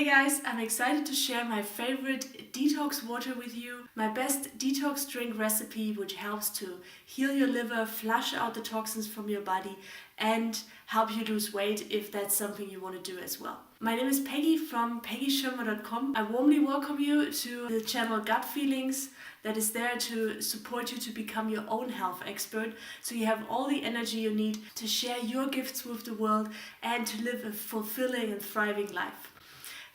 Hey guys, I'm excited to share my favorite detox water with you. My best detox drink recipe which helps to heal your liver, flush out the toxins from your body and help you lose weight if that's something you want to do as well. My name is Peggy from peggyschirmer.com. I warmly welcome you to the channel Gut Feelings that is there to support you to become your own health expert, so you have all the energy you need to share your gifts with the world and to live a fulfilling and thriving life.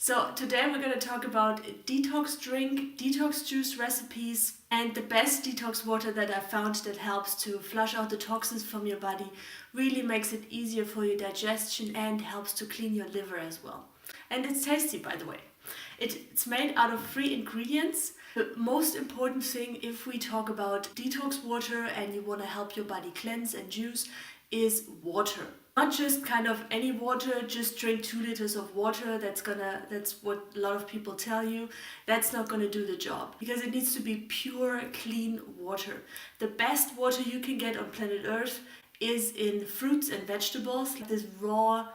So today we're going to talk about detox drink, detox juice recipes, and the best detox water that I found that helps to flush out the toxins from your body, really makes it easier for your digestion and helps to clean your liver as well. And it's tasty, by the way. It's made out of 3 ingredients. The most important thing if we talk about detox water and you want to help your body cleanse and juice is water. Not just kind of any water, just drink 2 liters of water, that's what a lot of people tell you. That's not gonna do the job because it needs to be pure, clean water. The best water you can get on planet Earth is in fruits and vegetables, like this raw,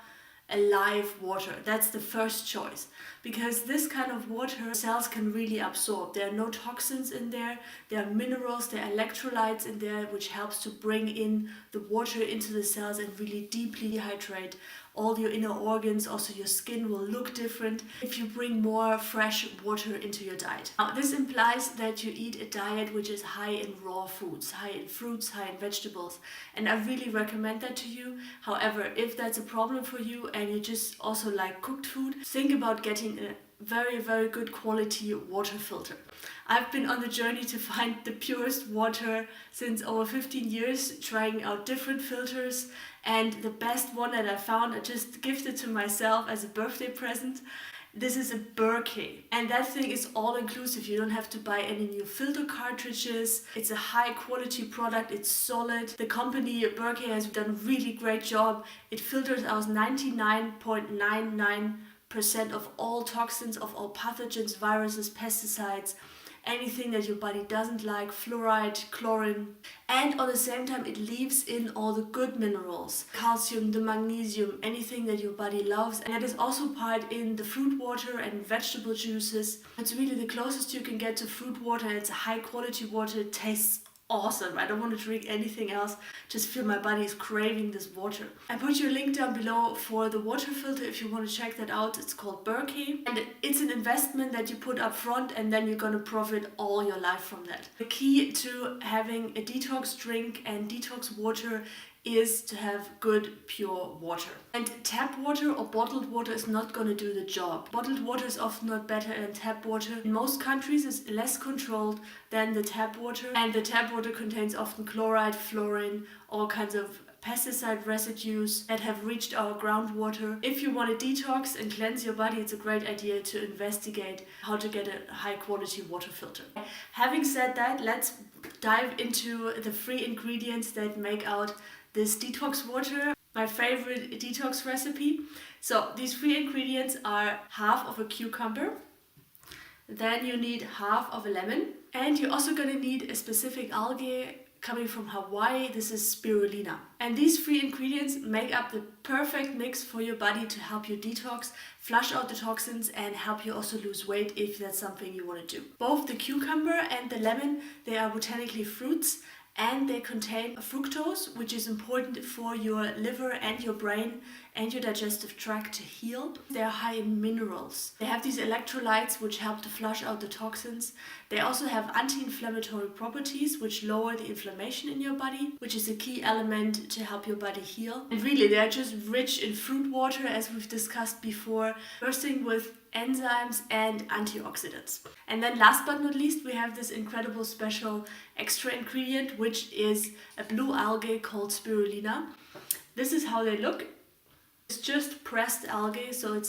alive water. That's the first choice because this kind of water cells can really absorb. There are no toxins in there, there are minerals, there are electrolytes in there which helps to bring in the water into the cells and really deeply hydrate all your inner organs. Also your skin will look different if you bring more fresh water into your diet. Now this implies that you eat a diet which is high in raw foods, high in fruits, high in vegetables, and I really recommend that to you. However, if that's a problem for you and you just also like cooked food, think about getting a very good quality water filter. I've been on the journey to find the purest water since over 15 years, trying out different filters, and the best one that I found I just gifted to myself as a birthday present. This is a Berkey, and that thing is all inclusive. You don't have to buy any new filter cartridges. It's a high quality product, it's solid. The company Berkey has done a really great job. It filters out 99.99% of all toxins, of all pathogens, viruses, pesticides, anything that your body doesn't like, fluoride, chlorine, and at the same time it leaves in all the good minerals, calcium, the magnesium, anything that your body loves, and that is also part in the fruit water and vegetable juices. It's really the closest you can get to fruit water, and it's a high quality water. It tastes awesome. I don't want to drink anything else, just feel my body is craving this water. I put you a link down below for the water filter if you want to check that out. It's called Berkey, and it's an investment that you put up front and then you're going to profit all your life from that. The key to having a detox drink and detox water is to have good pure water. And tap water or bottled water is not going to do the job. Bottled water is often not better than tap water. In most countries it's less controlled than the tap water, and the tap water contains often chloride, fluorine, all kinds of pesticide residues that have reached our groundwater. If you want to detox and cleanse your body, it's a great idea to investigate how to get a high quality water filter. Having said that, let's dive into the 3 ingredients that make out this detox water, my favorite detox recipe. So these 3 ingredients are half of a cucumber, then you need half of a lemon, and you're also going to need a specific algae coming from Hawaii. This is spirulina. And these 3 ingredients make up the perfect mix for your body to help you detox, flush out the toxins, and help you also lose weight if that's something you want to do. Both the cucumber and the lemon, they are botanically fruits, and they contain fructose, which is important for your liver and your brain and your digestive tract to heal. They are high in minerals. They have these electrolytes which help to flush out the toxins. They also have anti-inflammatory properties which lower the inflammation in your body, which is a key element to help your body heal. And really, they are just rich in fruit water, as we've discussed before, bursting with enzymes and antioxidants. And then last but not least, we have this incredible special extra ingredient, which is a blue algae called spirulina. This is how they look. It's just pressed algae, so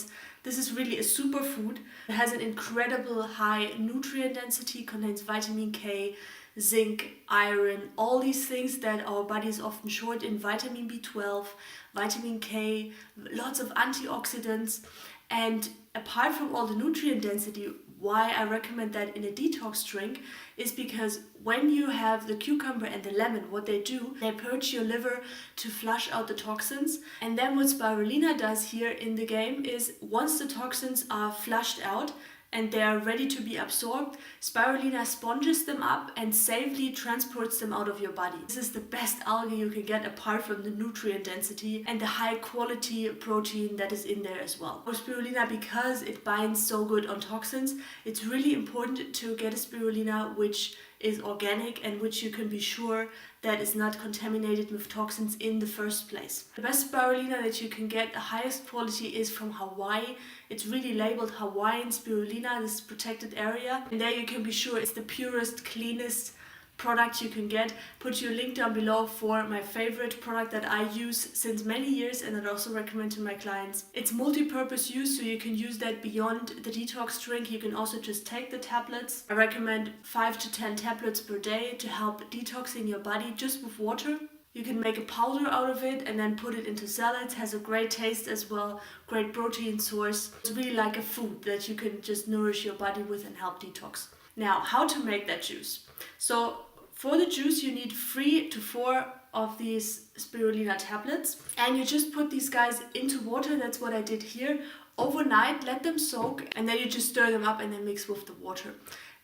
this is really a superfood. It has an incredible high nutrient density, contains vitamin K, zinc, iron, all these things that our body is often short in, vitamin B12, vitamin K, lots of antioxidants, And apart from all the nutrient density, why I recommend that in a detox drink is because when you have the cucumber and the lemon, what they do, they purge your liver to flush out the toxins. And then what spirulina does here in the game is once the toxins are flushed out and they are ready to be absorbed, spirulina sponges them up and safely transports them out of your body. This is the best algae you can get apart from the nutrient density and the high quality protein that is in there as well. For spirulina, because it binds so good on toxins, it's really important to get a spirulina which is organic and which you can be sure that is not contaminated with toxins in the first place. The best spirulina that you can get, the highest quality, is from Hawaii. It's really labeled Hawaiian SPIRULINA, this protected area, and there you can be sure it's the purest, cleanest product you can get. Put your link down below for my favorite product that I use since many years and that I also recommend to my clients. It's multi-purpose use, so you can use that beyond the detox drink. You can also just take the tablets. I recommend 5 to 10 tablets per day to help detoxing your body just with water. You can make a powder out of it and then put it into salads. Has a great taste as well, great protein source. It's really like a food that you can just nourish your body with and help detox. Now, how to make that juice? So for the juice you need 3 to 4 of these spirulina tablets, and you just put these guys into water. That's what I did here. Overnight, let them soak, and then you just stir them up and then mix with the water.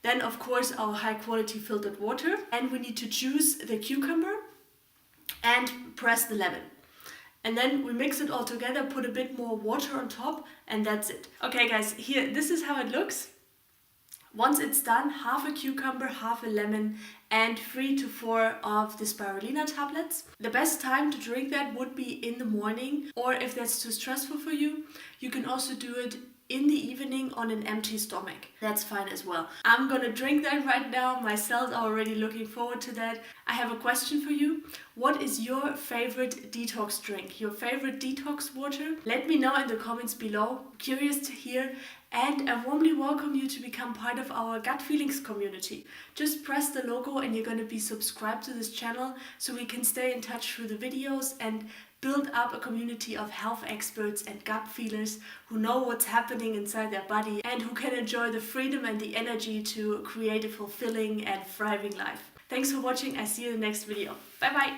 Then of course our high quality filtered water, and we need to juice the cucumber and press the lemon. And then we mix it all together, put a bit more water on top, and that's it. Okay guys, here, this is how it looks. Once it's done, half a cucumber, half a lemon, and 3 to 4 of the spirulina tablets. The best time to drink that would be in the morning, or if that's too stressful for you, you can also do it in the evening on an empty stomach. That's fine as well. I'm gonna drink that right now. My cells are already looking forward to that. I have a question for you. What is your favorite detox drink? Your favorite detox water? Let me know in the comments below. Curious to hear. And I warmly welcome you to become part of our Gut Feelings community. Just press the logo and you're going to be subscribed to this channel so we can stay in touch through the videos and build up a community of health experts and gut feelers who know what's happening inside their body and who can enjoy the freedom and the energy to create a fulfilling and thriving life. Thanks for watching. I see you in the next video. Bye bye.